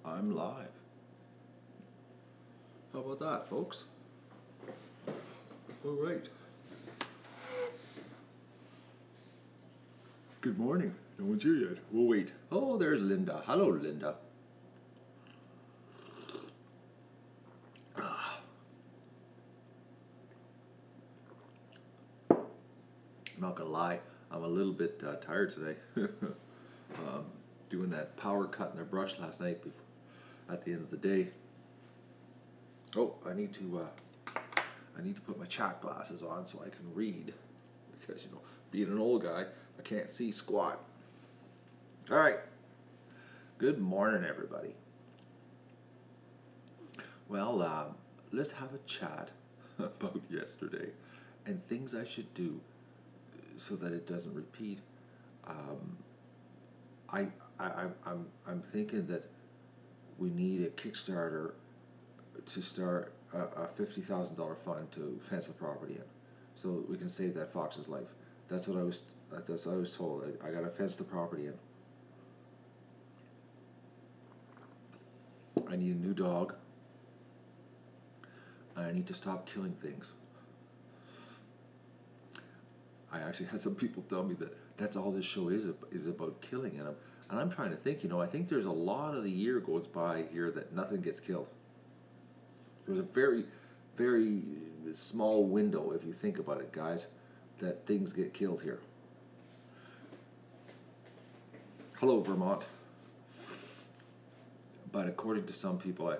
I'm live. How about that, folks? All right. Good morning. No one's here yet. We'll wait. Oh, there's Linda. Hello, Linda. I'm not gonna lie, I'm a little bit tired today. Doing that power cut in their brush last night before, at the end of the day. Oh, I need to put my chat glasses on so I can read, because being an old guy, I can't see squat. All right. Good morning, everybody. Well, let's have a chat about yesterday and things I should do so that it doesn't repeat. I'm thinking that we need a Kickstarter to start a $50,000 fund to fence the property in, so we can save that fox's life. That's what I was told. I gotta fence the property in. I need a new dog. I need to stop killing things. I actually had some people tell me that that's all this show is about killing, and I'm trying to think. I think there's a lot of the year goes by here that nothing gets killed. There's a very, very small window, if you think about it, guys, that things get killed here. Hello, Vermont. But according to some people,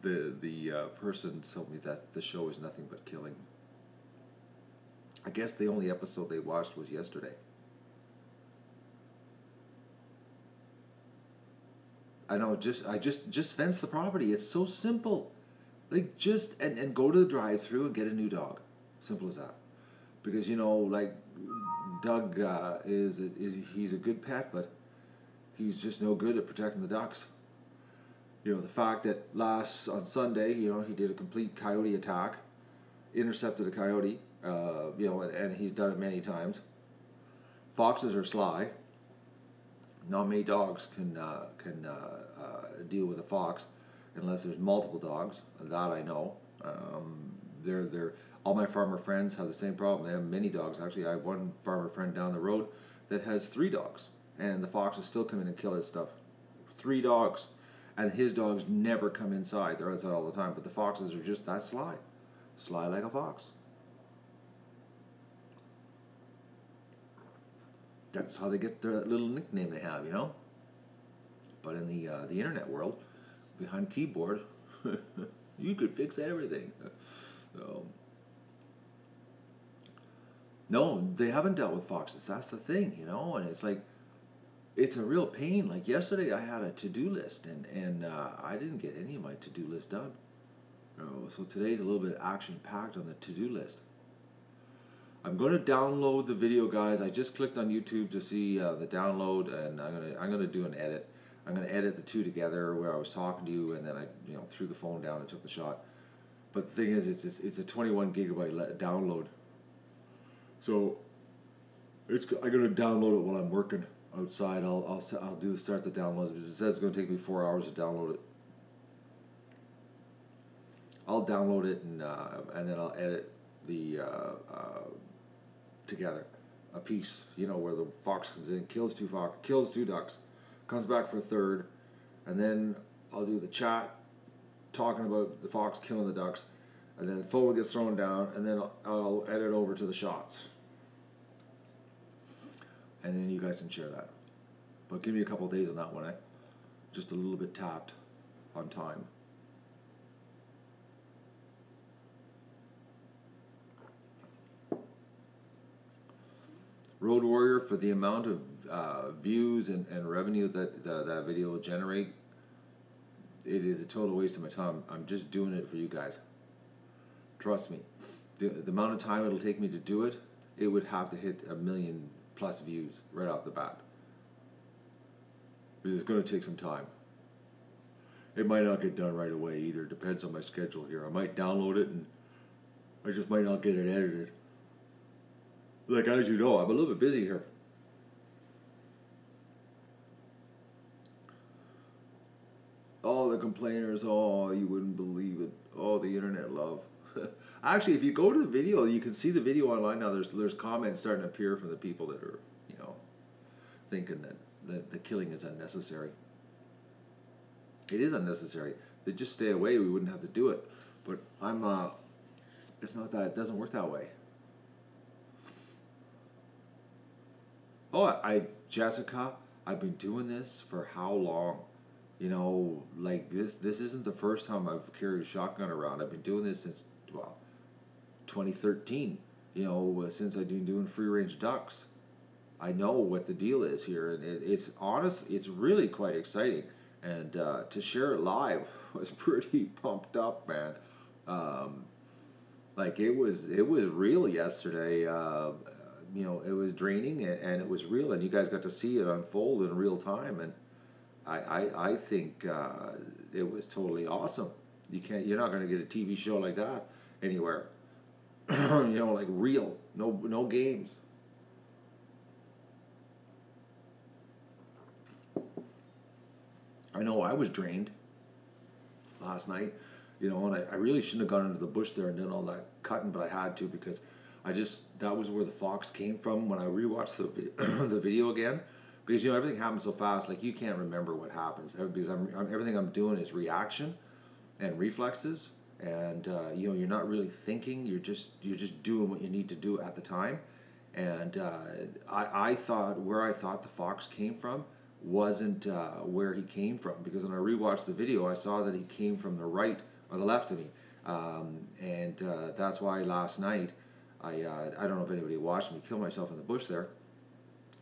the person told me that the show is nothing but killing. I guess the only episode they watched was yesterday. I know, just fence the property. It's so simple. Like, just and go to the drive-through and get a new dog. Simple as that. Because like Doug he's a good pet, but he's just no good at protecting the ducks. The fact that on Sunday, he did a complete coyote attack, intercepted a coyote. And he's done it many times. Foxes are sly. Not many dogs can deal with a fox, unless there's multiple dogs. That I know. They're all my farmer friends have the same problem. They have many dogs. Actually, I have one farmer friend down the road that has 3 dogs, and the foxes still come in and kill his stuff. 3 dogs, and his dogs never come inside. They're outside all the time. But the foxes are just that sly, like a fox. That's how they get their little nickname they have, But in the internet world, behind keyboard, you could fix everything. No, they haven't dealt with foxes. That's the thing, And it's like, it's a real pain. Like yesterday, I had a to-do list, and I didn't get any of my to-do list done. So today's a little bit action-packed on the to-do list. I'm going to download the video, guys. I just clicked on YouTube to see the download, and I'm gonna do an edit. I'm gonna edit the two together where I was talking to you, and then I threw the phone down and took the shot. But the thing is, it's a 21 gigabyte download. So I'm gonna download it while I'm working outside. I'll start the downloads, because it says it's gonna take me 4 hours to download it. I'll download it and then I'll edit the together a piece, where the fox comes in, kills 2 ducks, comes back for a third, and then I'll do the chat talking about the fox killing the ducks, and then the phone gets thrown down, and then I'll edit over to the shots, and then you guys can share that. But give me a couple of days on that one. Just a little bit tapped on time. Road Warrior, for the amount of views and revenue that video will generate, it is a total waste of my time. I'm just doing it for you guys. Trust me. The amount of time it'll take me to do it, it would have to hit 1 million plus views right off the bat. Because it's going to take some time. It might not get done right away either. Depends on my schedule here. I might download it, and I just might not get it edited. Like, as you know, I'm a little bit busy here. all the complainers, oh, you wouldn't believe it. Oh, the internet love. Actually, if you go to the video, you can see the video online now. There's comments starting to appear from the people that are, thinking that the killing is unnecessary. It is unnecessary. If they just stay away, we wouldn't have to do it. But it's not that. It doesn't work that way. Oh, Jessica, I've been doing this for how long? Like this isn't the first time I've carried a shotgun around. I've been doing this since, 2013. Since I've been doing free range ducks. I know what the deal is here, and it's really quite exciting. And to share it live was pretty pumped up, man. Like it was real yesterday. It was draining and it was real, and you guys got to see it unfold in real time, and I think it was totally awesome. You're not going to get a TV show like that anywhere. Like real, no games. I know I was drained last night, and I really shouldn't have gone into the bush there and done all that cutting, but I had to because that was where the fox came from when I rewatched the video again, because everything happens so fast, like you can't remember what happens because everything I'm doing is reaction and reflexes, and you're not really thinking, you're just doing what you need to do at the time, and I thought where I thought the fox came from wasn't where he came from, because when I rewatched the video I saw that he came from the right or the left of me, and that's why last night I don't know if anybody watched me kill myself in the bush there,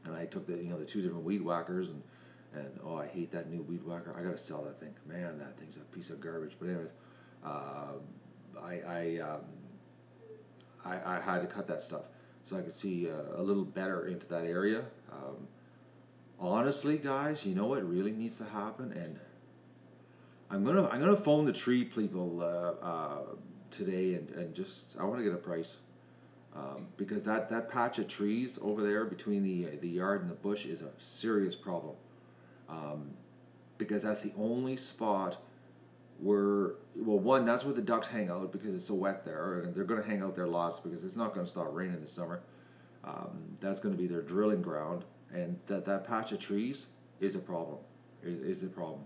and I took the two different weed whackers, and oh, I hate that new weed whacker. I gotta sell that thing, man. That thing's a piece of garbage. But anyways, I had to cut that stuff so I could see a little better into that area. Honestly, guys, you know what really needs to happen, and I'm gonna phone the tree people today, and just I want to get a price, because that patch of trees over there between the yard and the bush is a serious problem, because that's the only spot where, well, one, that's where the ducks hang out because it's so wet there, and they're going to hang out there lots because it's not going to stop raining this summer. That's going to be their drilling ground. And that patch of trees is a problem. Is a problem.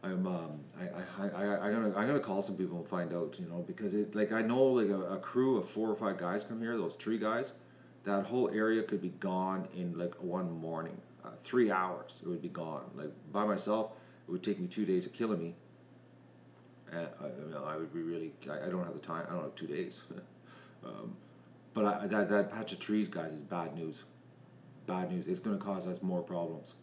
I'm gonna call some people and find out, because I know like a crew of 4 or 5 guys come here, those tree guys, that whole area could be gone in like one morning, 3 hours it would be gone. Like by myself, it would take me 2 days of killing me. And I would be really, I don't have the time. I don't have 2 days. But that patch of trees, guys, is bad news. Bad news. It's going to cause us more problems.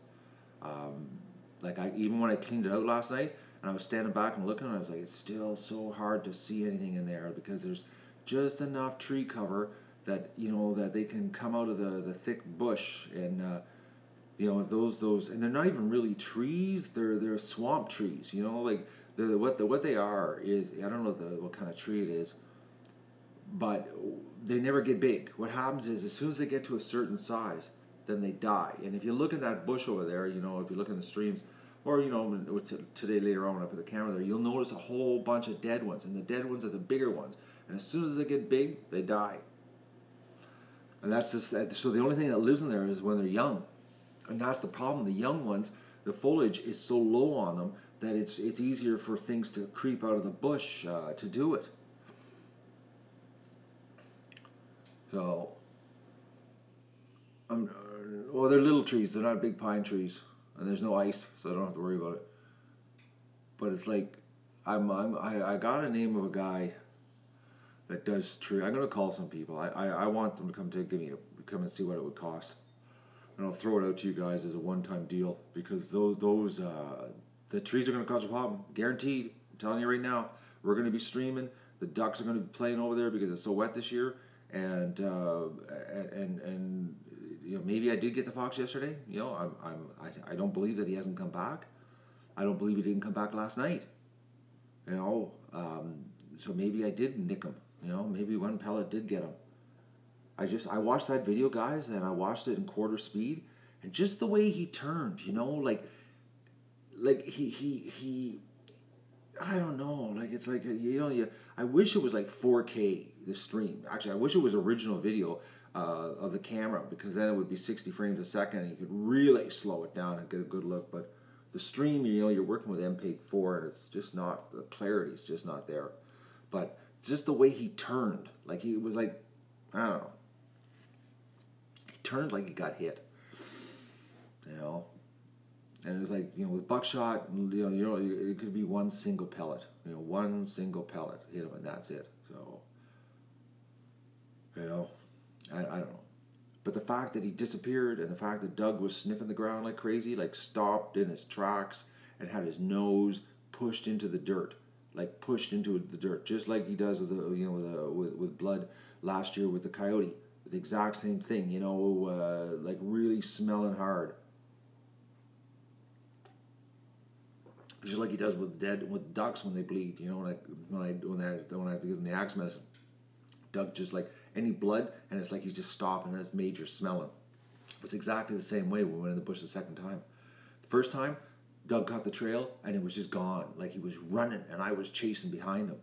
Even when I cleaned it out last night and I was standing back and looking, I was like, it's still so hard to see anything in there because there's just enough tree cover that that they can come out of the thick bush, and those and they're not even really trees. They're swamp trees. What they are is, I don't know what kind of tree it is, but they never get big. What happens is as soon as they get to a certain size, then they die. And if you look at that bush over there, if you look in the streams, or today later on when I put the camera there, you'll notice a whole bunch of dead ones, and the dead ones are the bigger ones. And as soon as they get big, they die. And that's just so the only thing that lives in there is when they're young, and that's the problem. The young ones, the foliage is so low on them that it's easier for things to creep out of the bush to do it. So, they're little trees. They're not big pine trees, and there's no ice, so I don't have to worry about it. But it's like, I got a name of a guy that does tree. I'm gonna call some people. I want them to come and see what it would cost, and I'll throw it out to you guys as a one-time deal, because those the trees are gonna cause a problem, guaranteed. I'm telling you right now. We're gonna be streaming. The ducks are gonna be playing over there because it's so wet this year. And maybe I did get the fox yesterday. I don't believe that he hasn't come back. I don't believe he didn't come back last night. So maybe I did nick him. Maybe one pellet did get him. I watched that video, guys, and I watched it in quarter speed, and just the way he turned, like he I don't know, like it's like I wish it was like 4K the stream. Actually, I wish it was original video of the camera, because then it would be 60 frames a second and you could really slow it down and get a good look. But the stream, you're working with MPEG-4 and it's just not, the clarity's just not there. But just the way he turned, like he was like, I don't know, he turned like he got hit, And it was like, with buckshot, it could be one single pellet. One single pellet hit him and that's it. So, I don't know. But the fact that he disappeared, and the fact that Doug was sniffing the ground like crazy, like stopped in his tracks and had his nose pushed into the dirt, just like he does with with Blood last year with the coyote. It's the exact same thing, like really smelling hard. Just like he does with ducks when they bleed, when I have to give them the axe medicine. Doug just like any blood, and it's like he's just stopping and it's major smelling. It's exactly the same way when we went in the bush the second time. The first time, Doug caught the trail and it was just gone. Like he was running and I was chasing behind him.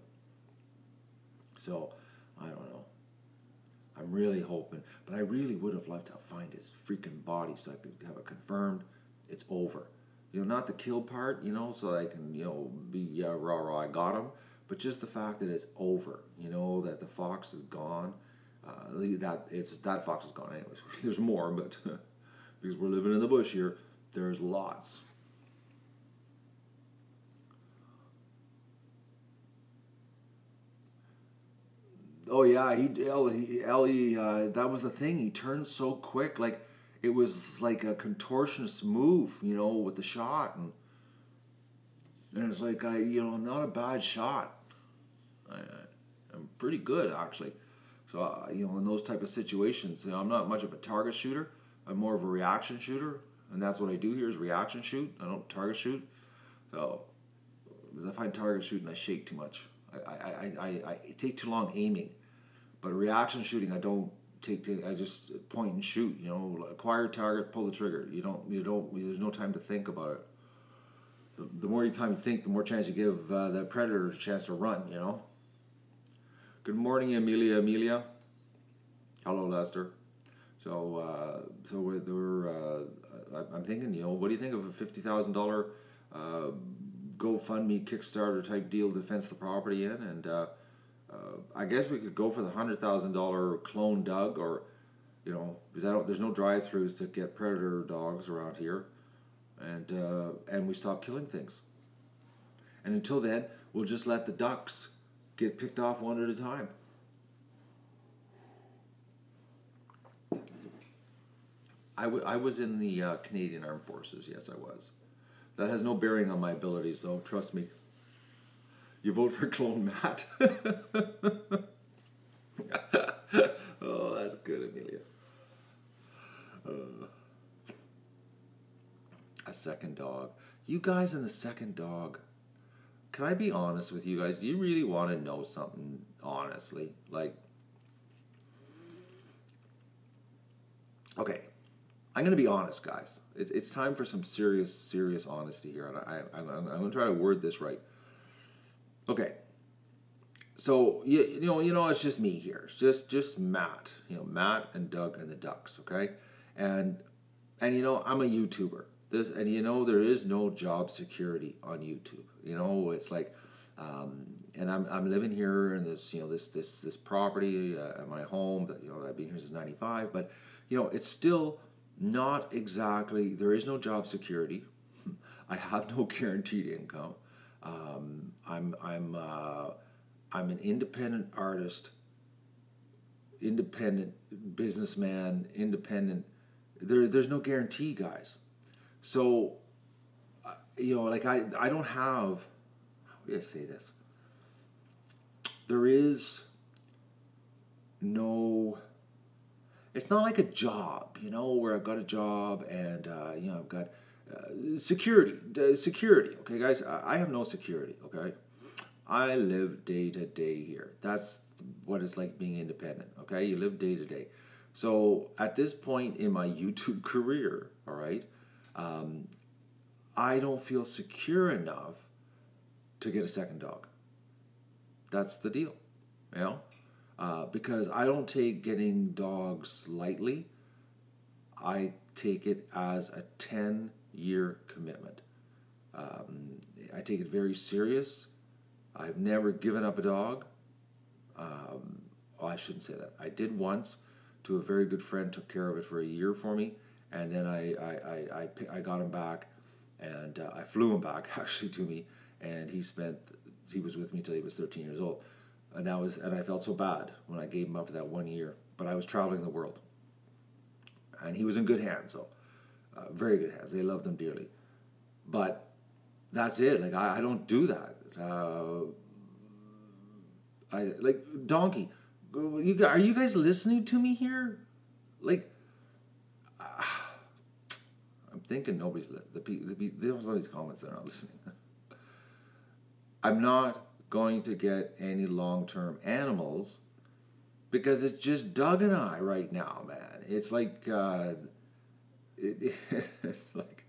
So, I don't know. I'm really hoping, but I really would have liked to find his freaking body so I could have it confirmed it's over. Not the kill part, so I can, be rah, I got him, but just the fact that it's over, that the fox is gone, that fox is gone anyways. There's more, but because we're living in the bush here, there's lots. Oh yeah, Ellie, that was the thing. He turned so quick, like it was like a contortionist move, with the shot, and it's like I'm not a bad shot. I'm pretty good actually. So in those type of situations, I'm not much of a target shooter. I'm more of a reaction shooter, and that's what I do here is reaction shoot. I don't target shoot. So if I find target shooting, I shake too much. I take too long aiming, but reaction shooting I don't take. I just point and shoot. Acquire target, pull the trigger. You don't. There's no time to think about it. The more time you think, the more chance you give the predator a chance to run. Good morning, Amelia. Hello, Lester. So I'm thinking. What do you think of a $50,000 GoFundMe Kickstarter type deal to fence the property in? And I guess we could go for the $100,000 clone Doug, or because there's no drive-throughs to get predator dogs around here, and we stop killing things. And until then, we'll just let the ducks get picked off one at a time. I was in the Canadian Armed Forces. Yes, I was. That has no bearing on my abilities, though. Trust me. You vote for Clone Matt. Oh, that's good, Amelia. A second dog. You guys and the second dog. Can I be honest with you guys? Do you really want to know something honestly? Okay. I'm going to be honest, guys. It's time for some serious honesty here, and I'm going to try to word this right. Okay. So it's just me here. It's just Matt. Matt and Doug and the Ducks. Okay, and I'm a YouTuber. There is no job security on YouTube. It's like, and I'm living here in this this property at my home that I've been here since '95, but it's still not exactly. There is no job security. I have no guaranteed income. I'm an independent artist, independent businessman, independent. There's no guarantee, guys. So, I don't have. How do I say this? There is no. It's not like a job, where I've got a job and I've got security. Security, okay, guys. I have no security, okay. I live day to day here. That's what it's like being independent, okay? You live day to day. So at this point in my YouTube career, all right, I don't feel secure enough to get a second dog. That's the deal, you know? Because I don't take getting dogs lightly. I take it as a 10-year commitment. I take it very serious. I've never given up a dog. I shouldn't say that. I did once to a very good friend, took care of it for a year for me, and then I got him back, and I flew him back actually to me, and he was with me till he was 13 years old, and I felt so bad when I gave him up for that 1 year, but I was traveling the world, and he was in good hands, so very good hands. They loved him dearly, but that's it. Like I don't do that. I like donkey. Are you guys listening to me here? Like, I'm thinking nobody's there's all these comments that are not listening. I'm not going to get any long-term animals because it's just Doug and I right now, man. It's like it's like,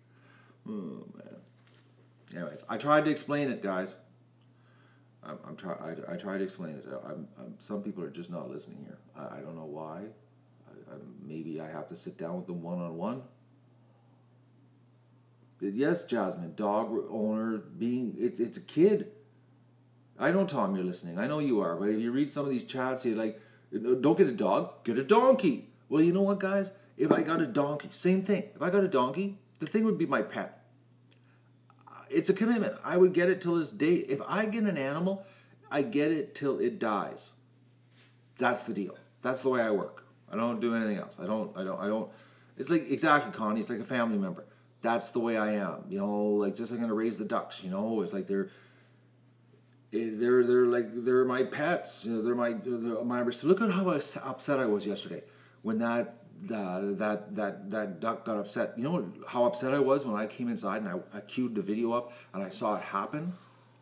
oh man. Anyways, I tried to explain it, guys. I try to explain it. Some people are just not listening here. I don't know why. Maybe I have to sit down with them one-on-one. Yes, Jasmine, dog owner it's a kid. I know, Tom, you're listening. I know you are. But if you read some of these chats, you're like, don't get a dog, get a donkey. Well, you know what, guys? If I got a donkey, same thing. If I got a donkey, the thing would be my pet. It's a commitment. I would get it till this day. If I get an animal, I get it till it dies. That's the deal. That's the way I work. I don't do anything else. I don't. It's like, exactly, Connie. It's like a family member. That's the way I am. You know, like just like I'm gonna raise the ducks. You know, it's like they're my pets. You know, they're my. Look at how upset I was yesterday when that duck got upset. You know how upset I was when I came inside and I queued the video up and I saw it happen?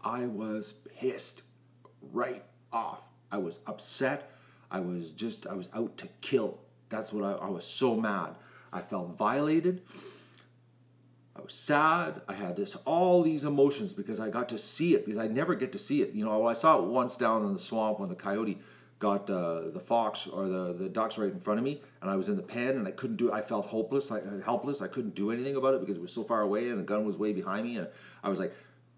I was pissed right off. I was upset. I was out to kill. That's what I was so mad. I felt violated. I was sad. I had all these emotions because I got to see it, because I never get to see it. You know, I saw it once down in the swamp when the coyote got the fox or the ducks right in front of me, and I was in the pen and I couldn't do it. I felt helpless. I couldn't do anything about it because it was so far away and the gun was way behind me, and I was like,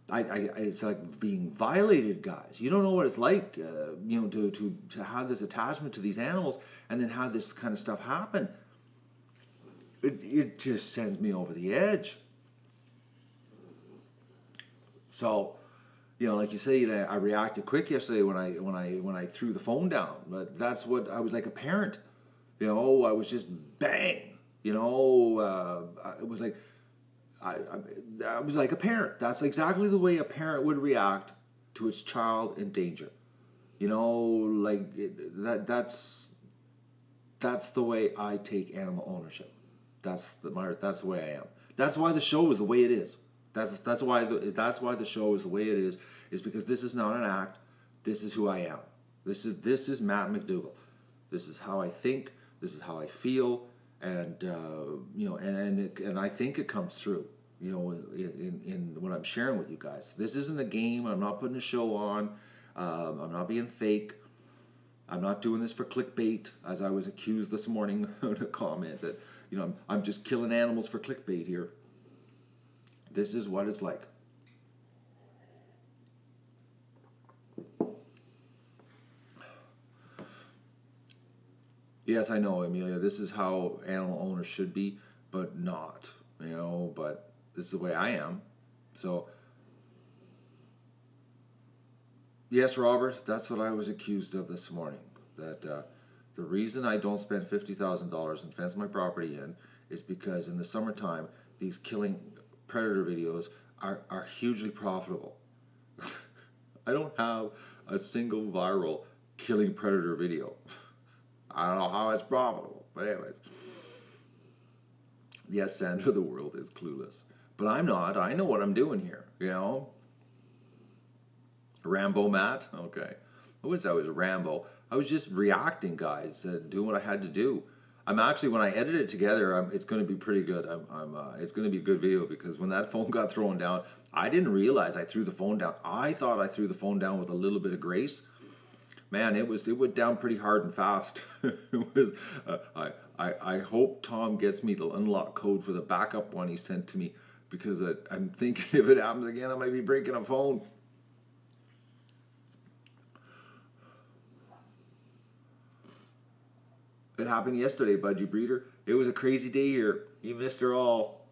it's like being violated, guys. You don't know what it's like, you know, to have this attachment to these animals and then have this kind of stuff happen. It just sends me over the edge. So, you know, like you say, I reacted quick yesterday when I threw the phone down. But that's what I was like, a parent. You know, I was just bang. You know, it was like I was like a parent. That's exactly the way a parent would react to its child in danger. You know, like that's the way I take animal ownership. That's the way I am. That's why the show is the way it is. That's why the show is the way it is because this is not an act. This is who I am. This is Matt McDougall. This is how I think. This is how I feel, and you know, and I think it comes through. You know, in what I'm sharing with you guys. This isn't a game. I'm not putting a show on. I'm not being fake. I'm not doing this for clickbait, as I was accused this morning in a comment that, you know, I'm just killing animals for clickbait here. This is what it's like. Yes, I know, Amelia, this is how animal owners should be, but not, you know, but this is the way I am. So, yes, Robert, that's what I was accused of this morning. That the reason I don't spend $50,000 and fence my property in is because in the summertime, these killing predator videos are hugely profitable. I don't have a single viral killing predator video. I don't know how it's profitable, but anyways. Yes, Sandra, the world is clueless. But I'm not. I know what I'm doing here, you know. Rambo Matt? Okay. I wouldn't say I was Rambo. I was just reacting, guys, doing what I had to do. I'm actually, when I edit it together, it's going to be pretty good. It's going to be a good video, because when that phone got thrown down, I didn't realize I threw the phone down. I thought I threw the phone down with a little bit of grace. Man, it went down pretty hard and fast. It was. I hope Tom gets me the unlock code for the backup one he sent to me, because I'm thinking if it happens again, I might be breaking a phone. It happened yesterday, Budgie Breeder. It was a crazy day here. You missed her all.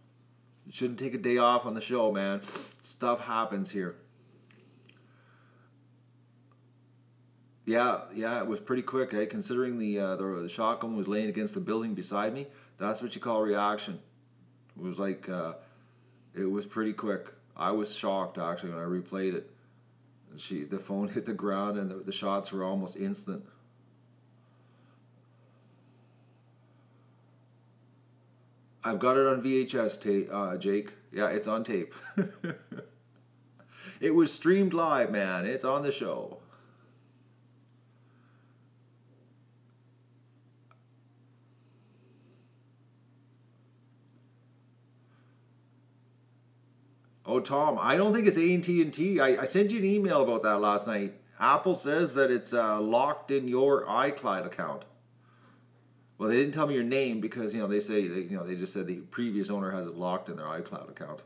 You shouldn't take a day off on the show, man. Stuff happens here. Yeah, it was pretty quick, eh? Considering the shotgun was laying against the building beside me, that's what you call reaction. It was like, it was pretty quick. I was shocked, actually, when I replayed it. The phone hit the ground, and the shots were almost instant. I've got it on VHS tape, Jake. Yeah, it's on tape. It was streamed live, man. It's on the show. Oh, Tom, I don't think it's AT&T. I sent you an email about that last night. Apple says that it's locked in your iCloud account. Well, they didn't tell me your name, because they say they just said the previous owner has it locked in their iCloud account.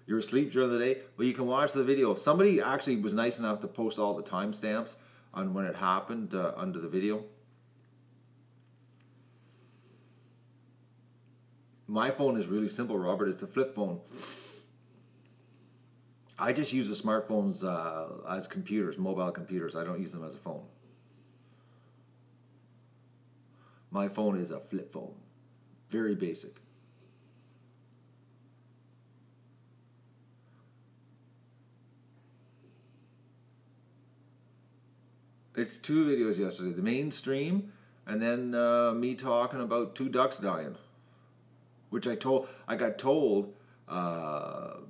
You're asleep during the day? Well, you can watch the video. Somebody actually was nice enough to post all the timestamps on when it happened under the video. My phone is really simple, Robert. It's a flip phone. I just use the smartphones as computers, mobile computers. I don't use them as a phone. My phone is a flip phone. Very basic. It's 2 videos yesterday. The main stream, and then me talking about 2 ducks dying. Which I got told the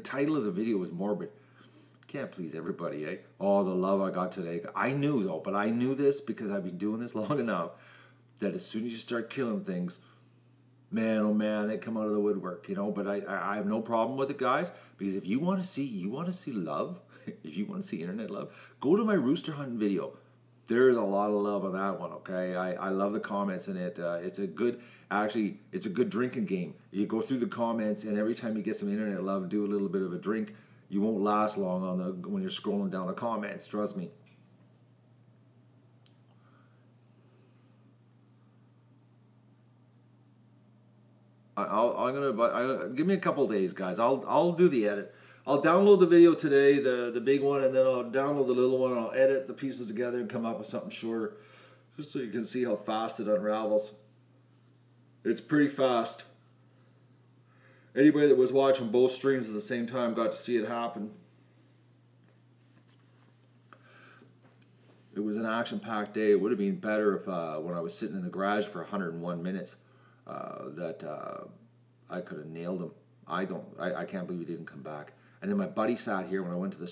title of the video was morbid. Can't please everybody, eh? Oh, the love I got today. I knew, though, but I knew this because I've been doing this long enough, that as soon as you start killing things, man, oh man, they come out of the woodwork, But I have no problem with it, guys, because if you want to see love, if you want to see internet love, go to my rooster hunting video. There's a lot of love on that one, okay? I love the comments in it. It's a good drinking game. You go through the comments, and every time you get some internet love, do a little bit of a drink. You won't last long when you're scrolling down the comments, trust me. Give me a couple days, guys. I'll do the edit. I'll download the video today, the big one, and then I'll download the little one, and I'll edit the pieces together and come up with something shorter, just so you can see how fast it unravels. It's pretty fast. Anybody that was watching both streams at the same time got to see it happen. It was an action-packed day. It would have been better if when I was sitting in the garage for 101 minutes that I could have nailed him. I can't believe he didn't come back. And then my buddy sat here when I went to the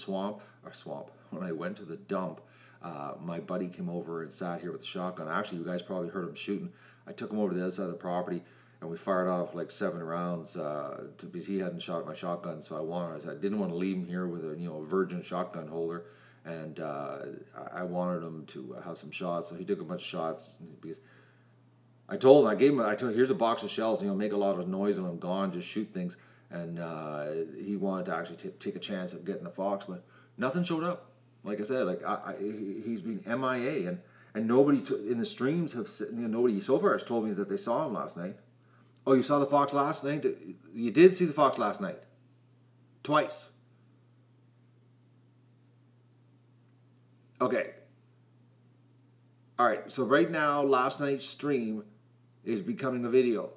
when I went to the dump. My buddy came over and sat here with the shotgun. Actually, you guys probably heard him shooting. I took him over to the other side of the property, and we fired off like 7 rounds because he hadn't shot my shotgun. So I didn't want to leave him here with a virgin shotgun holder, and I wanted him to have some shots. So he took a bunch of shots because I told him, here's a box of shells. Make a lot of noise when I'm gone. Just shoot things. And he wanted to actually take a chance of getting the fox, but nothing showed up. Like I said, he's been MIA, and nobody in the streams nobody so far has told me that they saw him last night. Oh, you saw the fox last night? You did see the fox last night? Twice. Okay. All right, so right now, last night's stream is becoming a video.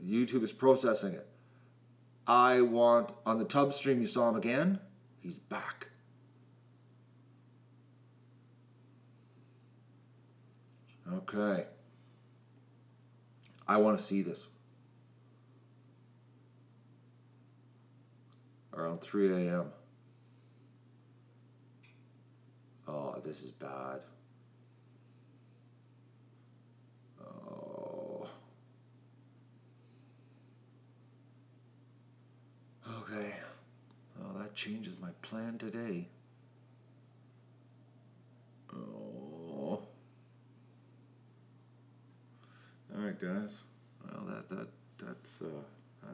YouTube is processing it. On the tub stream, you saw him again. He's back. Okay. I want to see this. Around 3 a.m. Oh, this is bad. Oh. Okay. Well, that changes my plan today. Oh. All right, guys. Well, that's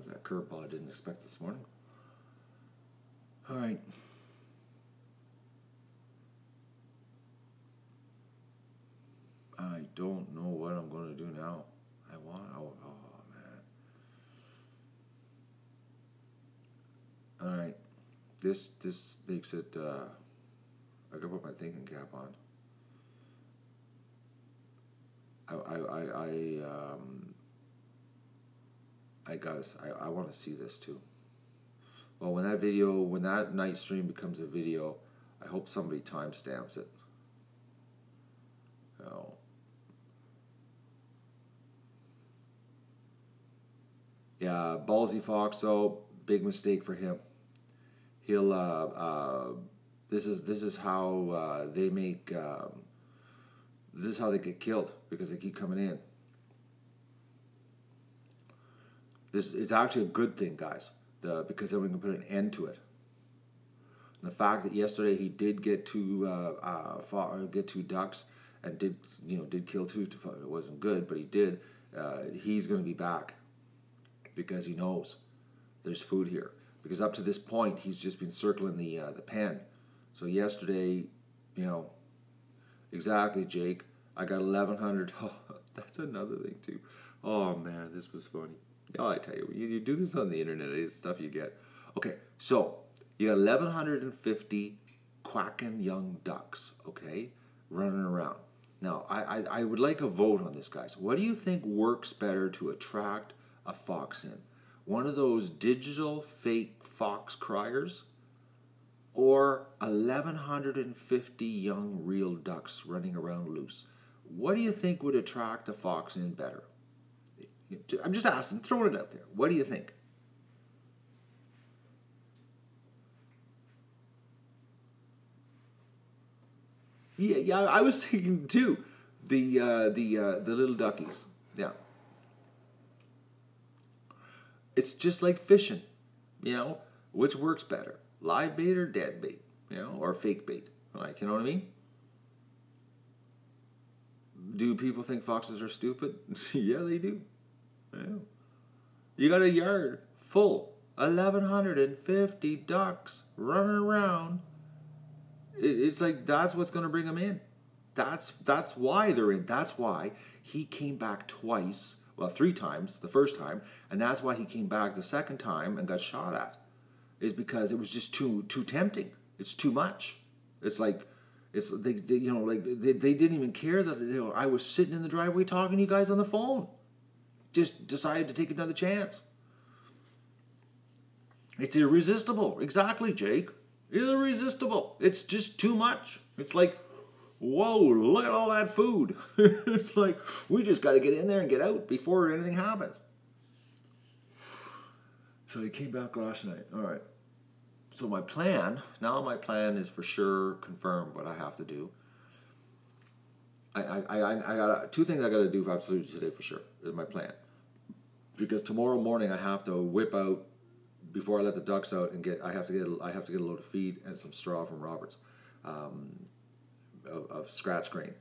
that curveball I didn't expect this morning. All right. I don't know what I'm going to do now. Oh man. All right. This makes it. I gotta put my thinking cap on. I want to see this too. Well, when that night stream becomes a video, I hope somebody timestamps it. Oh. Yeah, ballsy fox though, big mistake for him. He'll this is how they make this is how they get killed, because they keep coming in. This is actually a good thing, guys, because then we can put an end to it. And the fact that yesterday he did get two ducks and did kill two. It wasn't good, but he did. He's going to be back because he knows there's food here. Because up to this point, he's just been circling the pen. So yesterday, exactly, Jake. I got 1,100. Oh, that's another thing too. Oh man, this was funny. Oh, I tell you, you do this on the internet, it's stuff you get. Okay, so you got 1,150 quacking young ducks, okay, running around. Now, I would like a vote on this, guys. What do you think works better to attract a fox in? One of those digital fake fox criers, or 1,150 young real ducks running around loose? What do you think would attract a fox in better? I'm just asking, throwing it out there. What do you think? Yeah, I was thinking too. The little duckies. Yeah. It's just like fishing. Which works better? Live bait or dead bait? Or fake bait? Like, you know what I mean? Do people think foxes are stupid? Yeah, they do. Yeah. You got a yard full, 1,150 ducks running around. It's like that's what's going to bring them in. That's why they're in. That's why he came back twice. Well, 3 times the first time, and that's why he came back the second time and got shot at. Is because it was just too tempting. It's too much. It's like they didn't even care that I was sitting in the driveway talking to you guys on the phone. Just decided to take another chance. It's irresistible. Exactly, Jake. Irresistible. It's just too much. It's like, whoa, look at all that food. It's like, we just got to get in there and get out before anything happens. So he came back last night. All right. So my plan is for sure confirmed what I have to do. I got 2 things I got to do absolutely today for sure. Is my plan. Because tomorrow morning I have to whip out, before I let the ducks out, and I have to get a load of feed and some straw from Roberts, of scratch grain.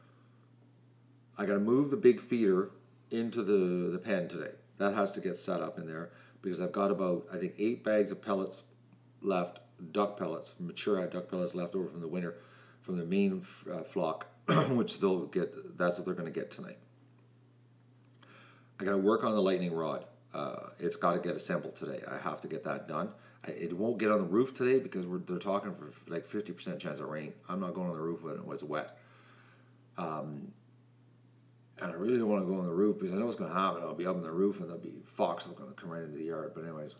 I got to move the big feeder into the pen today. That has to get set up in there, because I've got about, I think, 8 bags of pellets left, duck pellets, mature duck pellets left over from the winter, from the main flock, which they'll get. That's what they're going to get tonight. I got to work on the lightning rod. It's got to get assembled today. I have to get that done. It won't get on the roof today because they're talking for like 50% chance of rain. I'm not going on the roof when it was wet. And I really don't want to go on the roof because I know what's going to happen. I'll be up on the roof and there'll be fox going to come right into the yard. But anyways,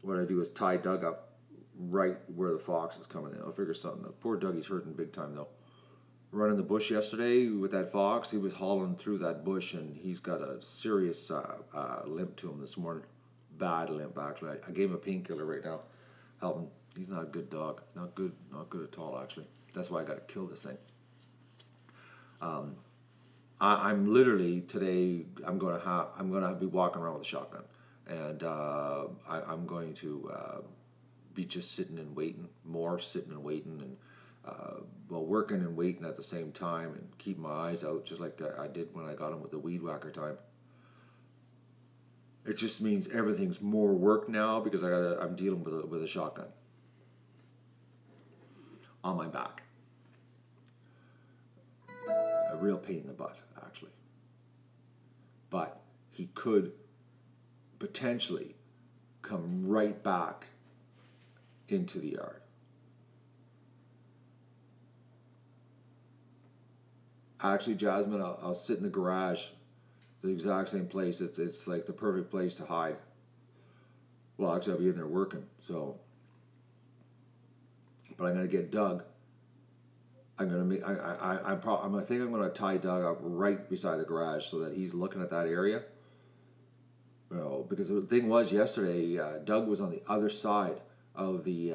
what I do is tie Doug up right where the fox is coming in. I'll figure something out. Poor Dougie's hurting big time though. Running the bush yesterday with that fox, he was hauling through that bush, and he's got a serious limp to him this morning. Bad limp, actually. I gave him a painkiller right now, helping. He's not a good dog. Not good at all, actually. That's why I got to kill this thing. I'm literally today. I'm gonna be walking around with a shotgun, and I'm going to be just sitting and waiting, and well, working and waiting at the same time, and keep my eyes out, just like I did when I got him with the weed whacker time. It just means everything's more work now because I'm dealing with a shotgun on my back. A real pain in the butt, actually. But he could potentially come right back into the yard. Actually, Jasmine, I'll sit in the garage, the exact same place. It's like the perfect place to hide. Well, actually, I'll be in there working. So, but I'm gonna get Doug. I'm gonna make. I think I'm gonna tie Doug up right beside the garage so that he's looking at that area. You know, because the thing was yesterday, Doug was on the other side of the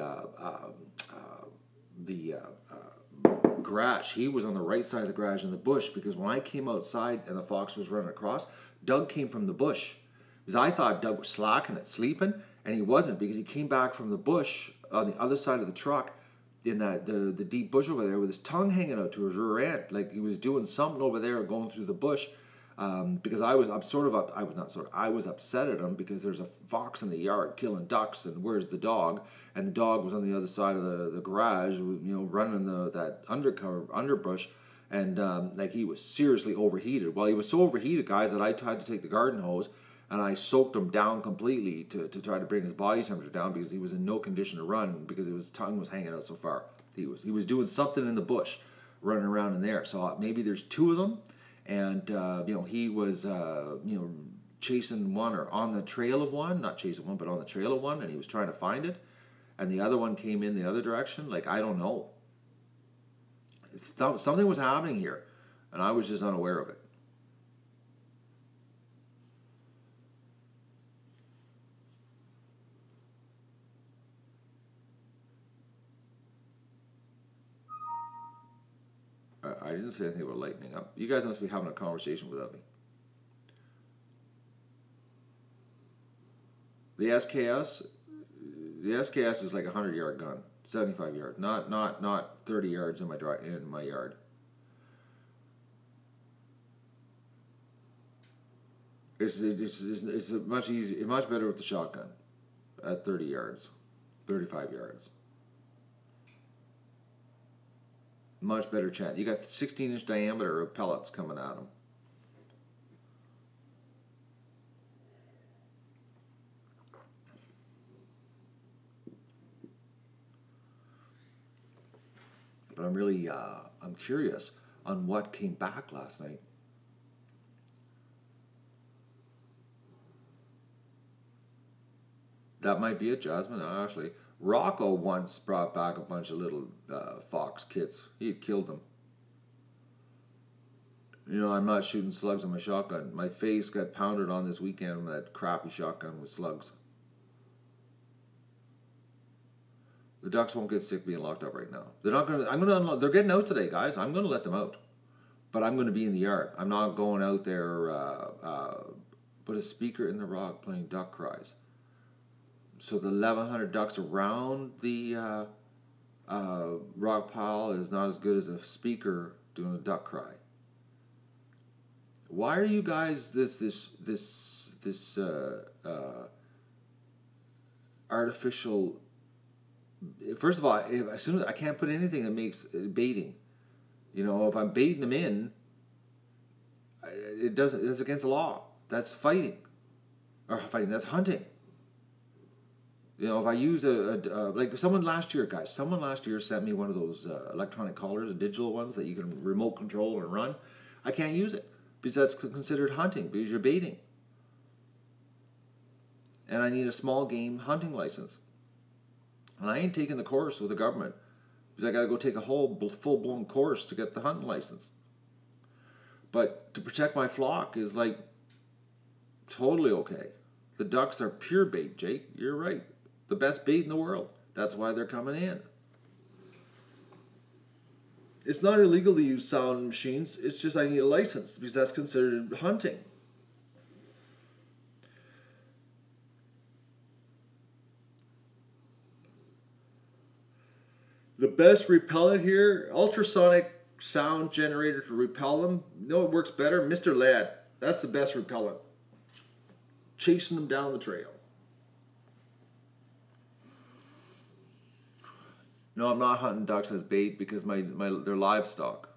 garage. He was on the right side of the garage in the bush, because when I came outside and the fox was running across, Doug came from the bush. Because I thought Doug was slacking it, sleeping, and he wasn't, because he came back from the bush on the other side of the truck in that the deep bush over there with his tongue hanging out to his rear end, like he was doing something over there going through the bush. Because I was upset at him because there's a fox in the yard killing ducks, and where's the dog? And the dog was on the other side of the garage, you know, running that underbrush, and like he was seriously overheated. Well, he was so overheated, guys, that I tried to take the garden hose and I soaked him down completely to try to bring his body temperature down, because he was in no condition to run because his tongue was hanging out so far. He was doing something in the bush, running around in there. So maybe there's two of them. And, you know, he was, you know, chasing one, or on the trail of one, not chasing one, but on the trail of one, and he was trying to find it. And the other one came in the other direction. Like, I don't know. Something was happening here, and I was just unaware of it. I didn't say anything about lightening up. You guys must be having a conversation without me. The SKS is like a 100-yard gun, 75 yards, not 30 yards in my yard. It's much better with the shotgun at 30 yards, 35 yards. Much better chance. You got 16-inch diameter of pellets coming at them. But I'm really, I'm curious on what came back last night. That might be it, Jasmine, actually. Rocco once brought back a bunch of little fox kits. He had killed them. You know, I'm not shooting slugs on my shotgun. My face got pounded on this weekend with that crappy shotgun with slugs. The ducks won't get sick being locked up right now. They're not gonna. They're getting out today, guys. I'm gonna let them out, but I'm gonna be in the yard. I'm not going out there. Put a speaker in the rock playing duck cries. So the 1,100 ducks around the rock pile is not as good as a speaker doing a duck cry. Why are you guys this artificial? First of all, as soon as I can't put anything that makes baiting. You know, if I'm baiting them in, it doesn't. It's against the law. That's fighting, or fighting. That's hunting. You know, if I use like someone last year sent me one of those electronic collars, the digital ones that you can remote control and run. I can't use it because that's considered hunting, because you're baiting. And I need a small game hunting license. And I ain't taking the course with the government, because I got to go take a whole full-blown course to get the hunting license. But to protect my flock is like totally okay. The ducks are pure bait, Jake. You're right. The best bait in the world. That's why they're coming in. It's not illegal to use sound machines. It's just I need a license because that's considered hunting. The best repellent here, ultrasonic sound generator to repel them. You know what works better? Mr. Ladd. That's the best repellent. Chasing them down the trail. No, I'm not hunting ducks as bait because they're livestock.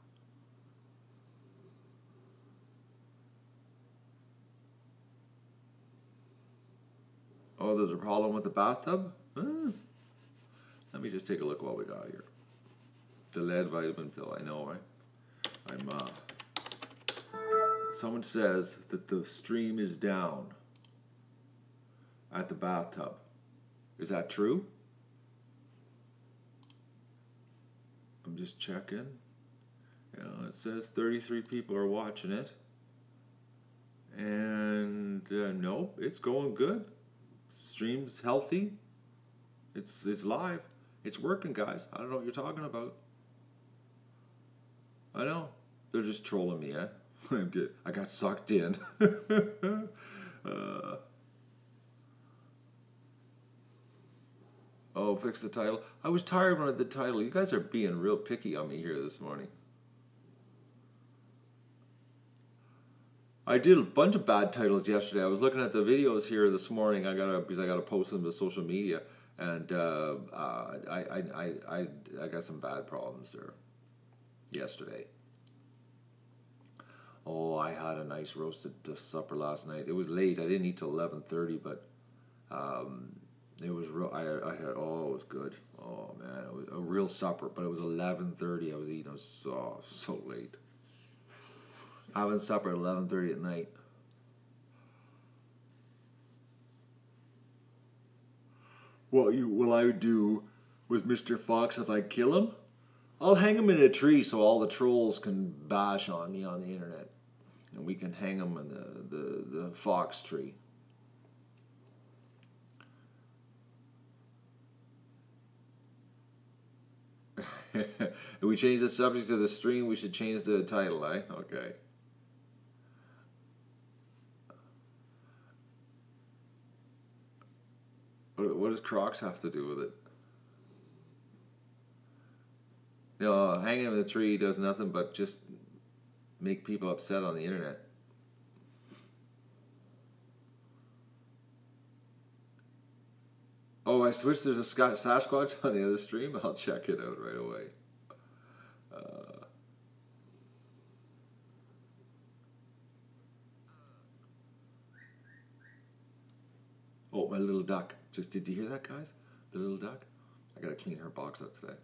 Oh, there's a problem with the bathtub? Let me just take a look what we got here. The lead vitamin pill, I know, right? Someone says that the stream is down at the bathtub. Is that true? I'm just checking. You know, it says 33 people are watching it. And nope, it's going good. Stream's healthy. It's live. It's working, guys. I don't know what you're talking about. I know. They're just trolling me, eh? I'm good. I got sucked in. Oh, fix the title. I was tired when I did the title. You guys are being real picky on me here this morning. I did a bunch of bad titles yesterday. I was looking at the videos here this morning. Because I gotta post them to social media, and I got some bad problems there yesterday. Oh, I had a nice roasted supper last night. It was late. I didn't eat till 11:30, but it was real. I had, oh, it was good. Oh man, it was a real supper. But it was 11:30. I was eating. I was so late. Having supper at 11:30 at night. What will I do with Mr. Fox if I kill him? I'll hang him in a tree so all the trolls can bash on me on the internet, and we can hang him in the fox tree. If we change the subject to the stream, we should change the title, eh? Okay. What does Crocs have to do with it? You know, hanging in the tree does nothing but just make people upset on the internet. Oh, I switched. There's a Sasquatch on the other stream. I'll check it out right away. Oh, my little duck. Did you hear that, guys? The little duck? I gotta clean her box up today.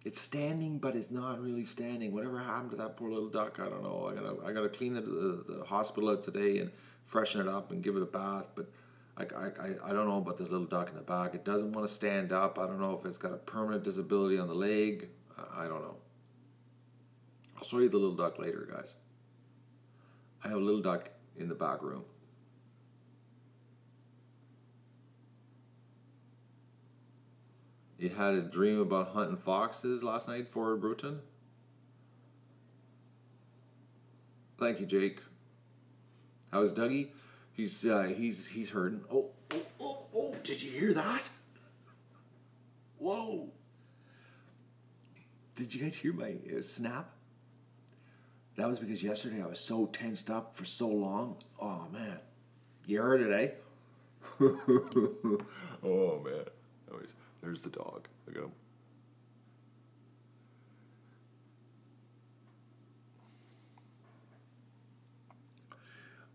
It's standing, but it's not really standing. Whatever happened to that poor little duck, I don't know. I gotta clean the hospital out today and freshen it up and give it a bath. But I don't know about this little duck in the back. It doesn't want to stand up. I don't know if it's got a permanent disability on the leg. I don't know. I'll show you the little duck later, guys. I have a little duck in the back room. You had a dream about hunting foxes last night, Forward Bruton. Thank you, Jake. How's Dougie? He's hurting. Oh! Did you hear that? Whoa! Did you guys hear my snap? That was because yesterday I was so tensed up for so long. Oh man, you heard it, eh? Oh man. Anyways. There's the dog. Look at him.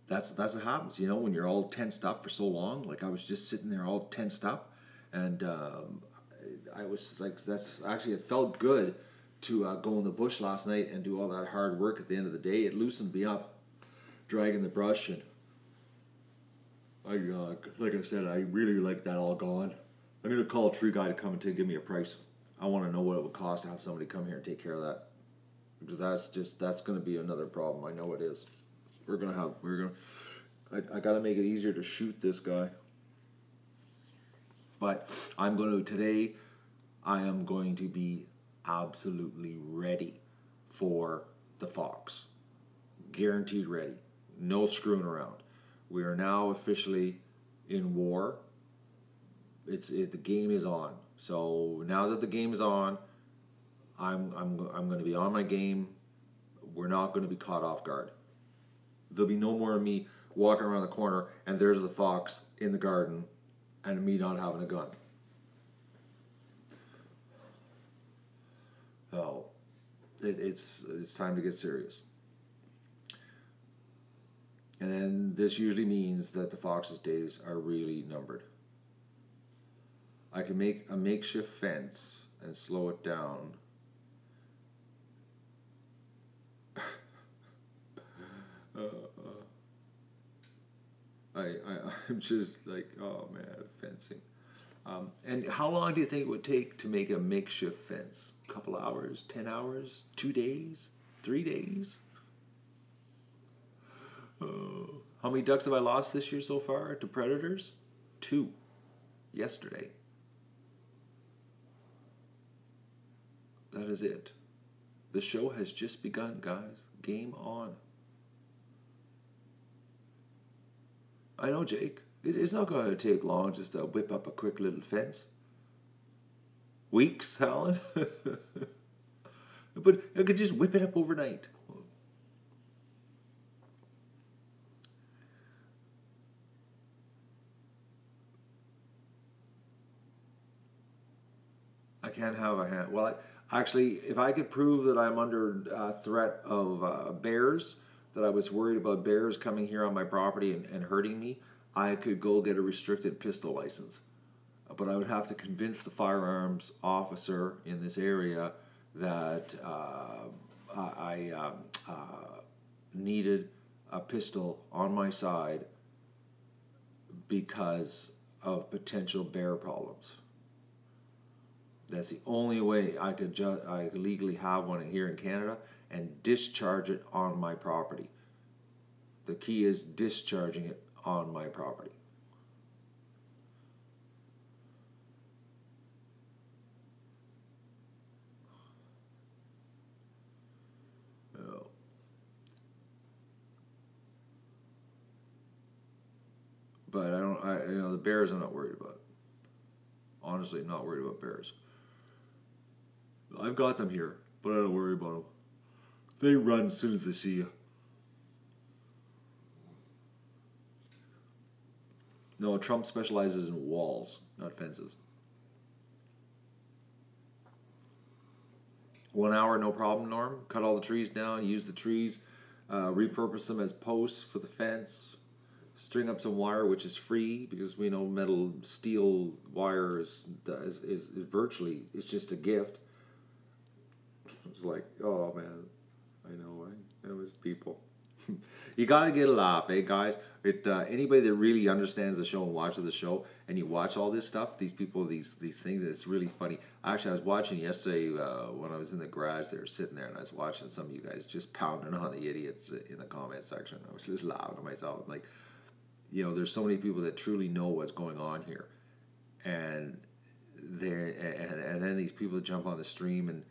That's what happens, you know, when you're all tensed up for so long. Like I was just sitting there all tensed up, and I was like, it felt good to go in the bush last night and do all that hard work at the end of the day. It loosened me up, dragging the brush, and like I said, I really like that all gone. I'm going to call a tree guy to come and give me a price. I want to know what it would cost to have somebody come here and take care of that. Because that's going to be another problem. I know it is. I got to make it easier to shoot this guy. But today, I am going to be absolutely ready for the fox. Guaranteed ready. No screwing around. We are now officially in war. The game is on. So now that the game is on, I'm going to be on my game. We're not going to be caught off guard. There'll be no more of me walking around the corner and there's the fox in the garden and me not having a gun. So it's time to get serious. And then this usually means that the fox's days are really numbered. I can make a makeshift fence and slow it down. I'm just like, oh man, fencing. And how long do you think it would take to make a makeshift fence? A couple hours, 10 hours, 2 days, 3 days? How many ducks have I lost this year so far to predators? 2. Yesterday. That is it. The show has just begun, guys. Game on. I know, Jake. It's not going to take long just to whip up a quick little fence. Weeks, Alan? But I could just whip it up overnight. I can't have a hand. Well, actually, if I could prove that I'm under threat of bears, that I was worried about bears coming here on my property and hurting me, I could go get a restricted pistol license. But I would have to convince the firearms officer in this area that I needed a pistol on my side because of potential bear problems. That's the only way I could legally have one here in Canada and discharge it on my property. The key is discharging it on my property. Oh. But the bears I'm not worried about. Honestly, I'm not worried about bears. I've got them here, but I don't worry about them. They run as soon as they see you. No, Trump specializes in walls, not fences. 1 hour, no problem, Norm. Cut all the trees down, use the trees, repurpose them as posts for the fence, string up some wire, which is free because we know steel wire is virtually, it's just a gift. It's like, oh man, I know, right? It was people. You gotta get a laugh, eh, guys? Anybody that really understands the show and watches the show, and you watch all this stuff, these people, these things, it's really funny. Actually, I was watching yesterday when I was in the garage. They were sitting there, and I was watching some of you guys just pounding on the idiots in the comment section. I was just laughing to myself. I'm like, there's so many people that truly know what's going on here, and then these people that jump on the stream and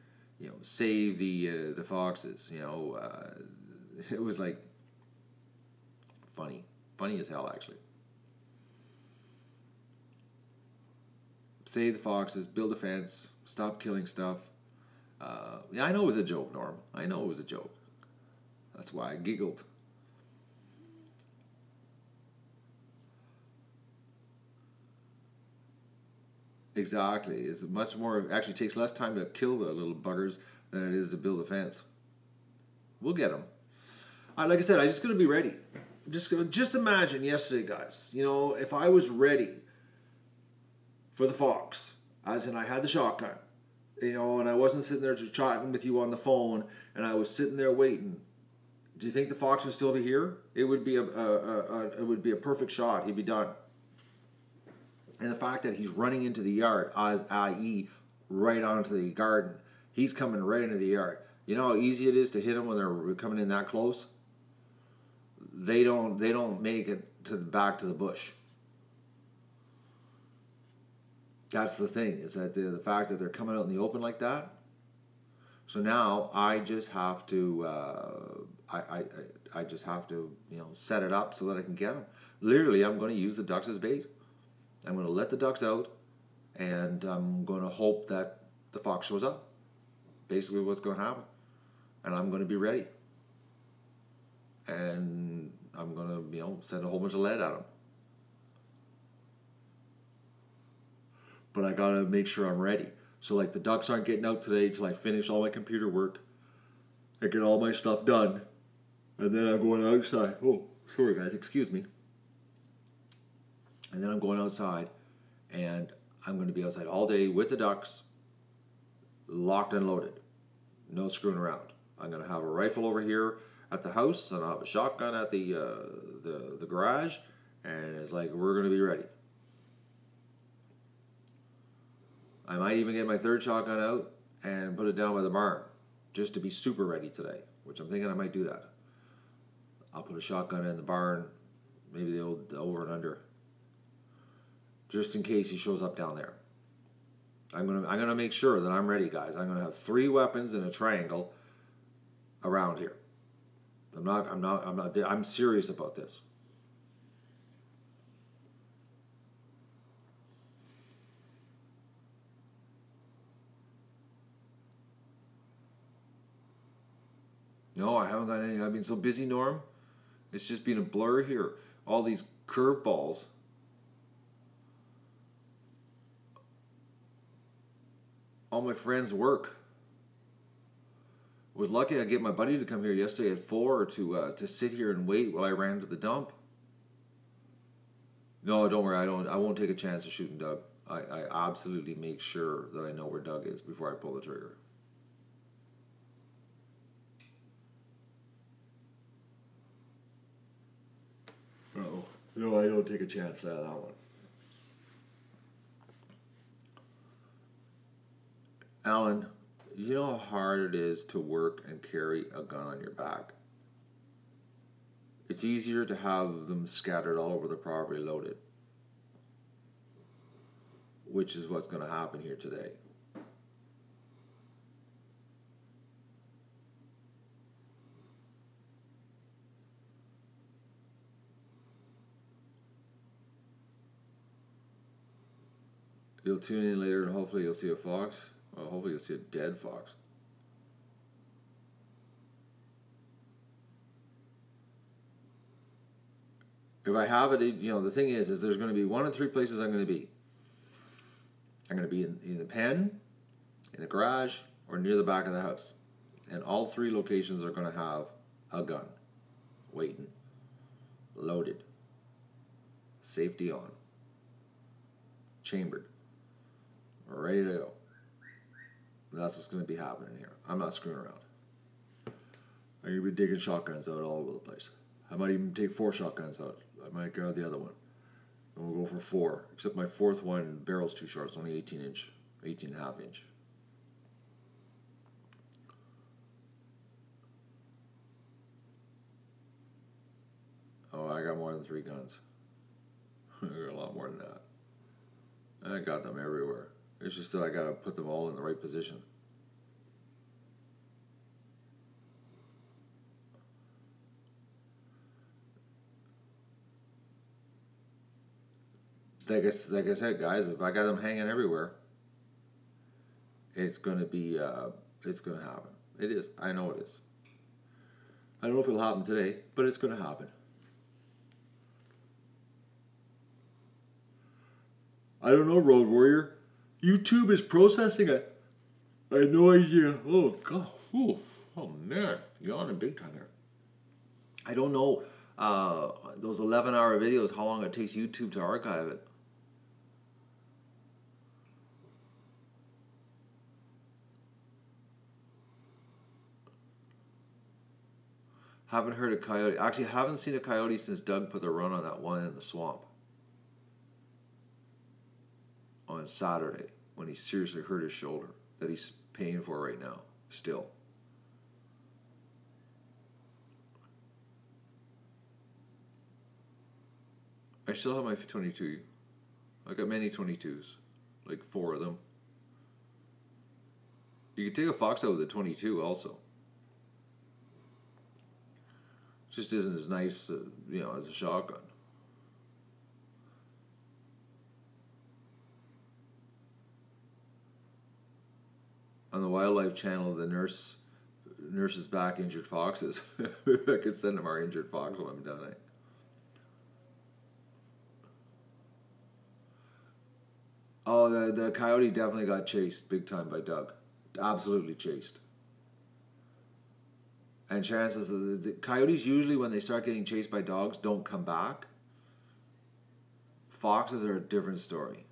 save the foxes. It was like funny as hell, actually. Save the foxes, build a fence, stop killing stuff. Yeah, I know it was a joke, Norm. I know it was a joke. That's why I giggled. Exactly. It's much more, actually takes less time to kill the little buggers than it is to build a fence. We'll get them. Like I said, I'm just going to be ready. Just imagine yesterday, guys. If I was ready for the fox, as in I had the shotgun, and I wasn't sitting there just chatting with you on the phone, and I was sitting there waiting. Do you think the fox would still be here? It would be a perfect shot. He'd be done. And the fact that he's running into the yard, i.e., right onto the garden, he's coming right into the yard. You know how easy it is to hit them when they're coming in that close? They don't make it back to the bush. That's the thing, is that the fact that they're coming out in the open like that, So now I just have to I just have to, you know, set it up so that I can get them. Literally, I'm going to use the ducks as bait. I'm going to let the ducks out, and I'm going to hope that the fox shows up. Basically, what's going to happen, and I'm going to be ready. And I'm going to, you know, send a whole bunch of lead at them. But I got to make sure I'm ready. So like the ducks aren't getting out today till I finish all my computer work. I get all my stuff done. And then I'm going outside. Oh, sorry guys, excuse me. And then I'm going outside, and I'm going to be outside all day with the ducks, locked and loaded. No screwing around. I'm going to have a rifle over here at the house, and I'll have a shotgun at the garage, and it's like we're going to be ready. I might even get my third shotgun out and put it down by the barn just to be super ready today, which I'm thinking I might do that. I'll put a shotgun in the barn, maybe the old over and under, just in case he shows up down there. I'm gonna make sure that I'm ready, guys. I'm gonna have 3 weapons in a triangle around here. I'm serious about this. No, I haven't got any. I've been so busy, Norm. It's just been a blur here. All these curveballs. All my friends' work. I was lucky I get my buddy to come here yesterday at 4 to sit here and wait while I ran to the dump. No, don't worry. I won't take a chance of shooting Doug. I absolutely make sure that I know where Doug is before I pull the trigger. Oh, no, I don't take a chance at that one. Alan, you know how hard it is to work and carry a gun on your back? It's easier to have them scattered all over the property loaded, which is what's going to happen here today. You'll tune in later and hopefully you'll see a fox. Well, hopefully you'll see a dead fox. If I have it, you know, the thing is there's going to be 1 of 3 places I'm going to be. I'm going to be in the pen, in the garage, or near the back of the house. And all 3 locations are going to have a gun, waiting, loaded, safety on, chambered, ready to go. That's what's going to be happening here. I'm not screwing around. I'm going to be digging shotguns out all over the place. I might even take 4 shotguns out. I might grab the other one. And we'll go for 4. Except my 4th one barrel's too short. It's only 18 and a half inch. Oh, I got more than 3 guns. I got a lot more than that. I got them everywhere. It's just that I gotta put them all in the right position. Like I said, guys, if I got them hanging everywhere, it's gonna be, it's gonna happen. It is. I know it is. I don't know if it'll happen today, but it's gonna happen. I don't know, Road Warrior. YouTube is processing it. I had no idea. Oh, God. Ooh. Oh, man. Yawning big time here. I don't know those 11-hour videos, how long it takes YouTube to archive it. Haven't heard a coyote. Actually, haven't seen a coyote since Doug put the run on that one in the swamp. On Saturday, when he seriously hurt his shoulder, that he's paying for right now, still. I still have my 22. I got many 22s, like 4 of them. You could take a fox out with a 22 also. Just isn't as nice, as a shotgun. On the Wildlife Channel, the nurses back injured foxes. I could send them our injured fox when I'm done. Oh, the coyote definitely got chased big time by Doug. Absolutely chased. And chances the coyotes usually, when they start getting chased by dogs, don't come back. Foxes are a different story.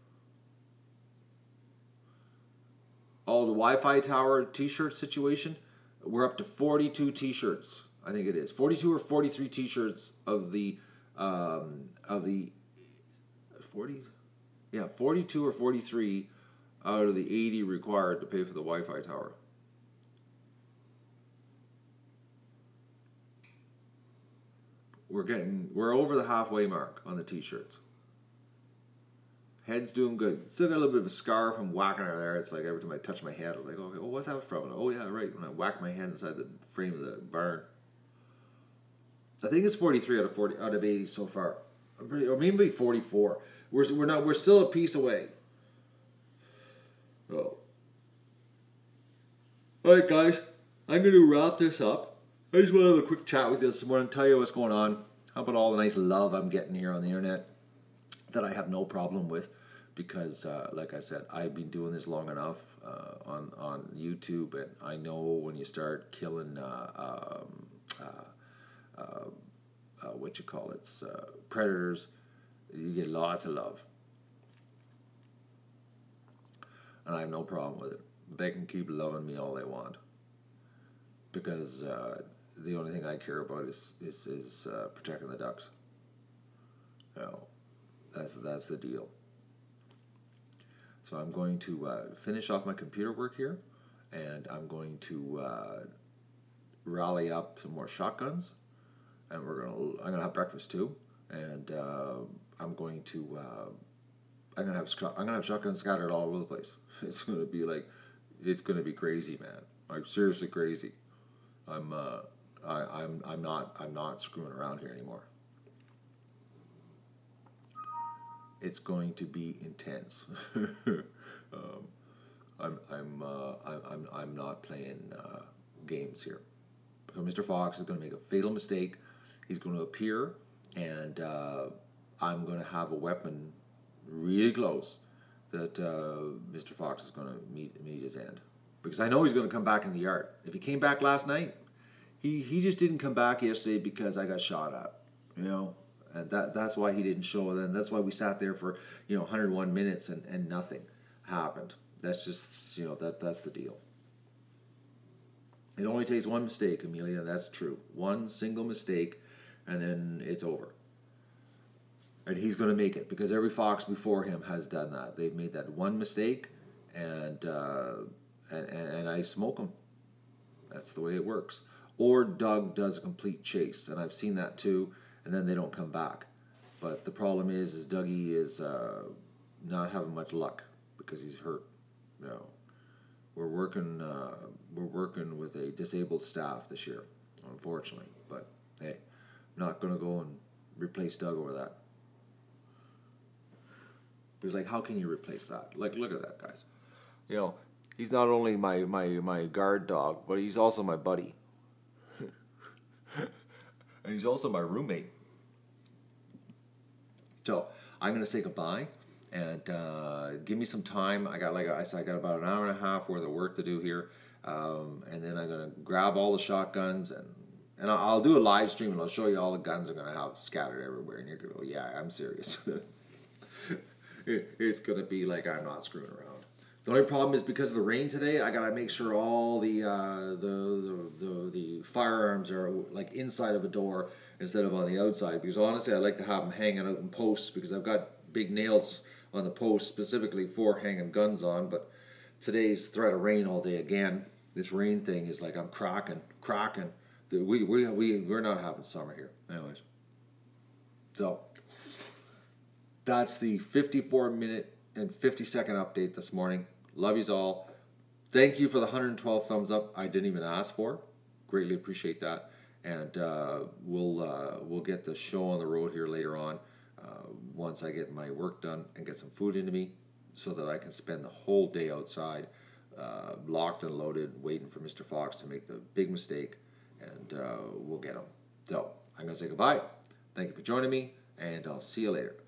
Oh, the Wi-Fi tower T-shirt situation. We're up to 42 T-shirts. I think it is 42 or 43 T-shirts of the 40s. Yeah, 42 or 43 out of the 80 required to pay for the Wi-Fi tower. We're over the halfway mark on the T-shirts. Head's doing good. Still got a little bit of a scar from whacking her there. It's like every time I touch my head, I was like, okay, oh, what's that from? Oh yeah, right. When I whack my head inside the frame of the barn. I think it's 43 out of 80 so far, or maybe 44. We're still a piece away. Oh. All right, guys, I'm going to wrap this up. I just want to have a quick chat with you this morning, tell you what's going on. How about all the nice love I'm getting here on the internet that I have no problem with, because, like I said, I've been doing this long enough on YouTube, and I know when you start killing predators, you get lots of love, and I have no problem with it. They can keep loving me all they want, because the only thing I care about is protecting the ducks. That's the deal. So I'm going to finish off my computer work here, and I'm going to rally up some more shotguns, and I'm gonna have breakfast too, and I'm gonna have shotguns scattered all over the place. It's gonna be crazy, man. Like, seriously crazy. I'm not screwing around here anymore. It's going to be intense. I'm not playing games here. So Mr. Fox is going to make a fatal mistake. He's going to appear, and I'm going to have a weapon really close that Mr. Fox is going to meet his end. Because I know he's going to come back in the yard. If he came back last night, he just didn't come back yesterday because I got shot at, And that's why he didn't show. And that's why we sat there for 101 minutes and nothing happened. That's just that's the deal. It only takes one mistake, Amelia. That's true. One single mistake, and then it's over. And he's going to make it, because every fox before him has done that. They've made that one mistake, and I smoke them. That's the way it works. Or Doug does a complete chase, and I've seen that too. And then they don't come back. But the problem is Dougie is not having much luck because he's hurt. We're working with a disabled staff this year, unfortunately. But hey, I'm not going to go and replace Doug over that. Because, like, how can you replace that? Like, look at that, guys. He's not only my guard dog, but he's also my buddy. And he's also my roommate. So I'm going to say goodbye, and give me some time. I got about an hour and a half worth of work to do here, and then I'm going to grab all the shotguns, and I'll do a live stream, and I'll show you all the guns I'm going to have scattered everywhere, and you're going to go, yeah, I'm serious. It's going to be like I'm not screwing around. The only problem is, because of the rain today, I gotta make sure all the firearms are like inside of a door instead of on the outside. Because honestly, I like to have them hanging out in posts, because I've got big nails on the posts specifically for hanging guns on. But today's threat of rain all day again. This rain thing is like I'm cracking. We're not having summer here, anyways. So that's the 54-minute and 50-second update this morning. Love yous all. Thank you for the 112 thumbs up. I didn't even ask for. Greatly appreciate that. And we'll get the show on the road here later on once I get my work done and get some food into me so that I can spend the whole day outside locked and loaded waiting for Mr. Fox to make the big mistake, and we'll get him. So I'm going to say goodbye. Thank you for joining me, and I'll see you later.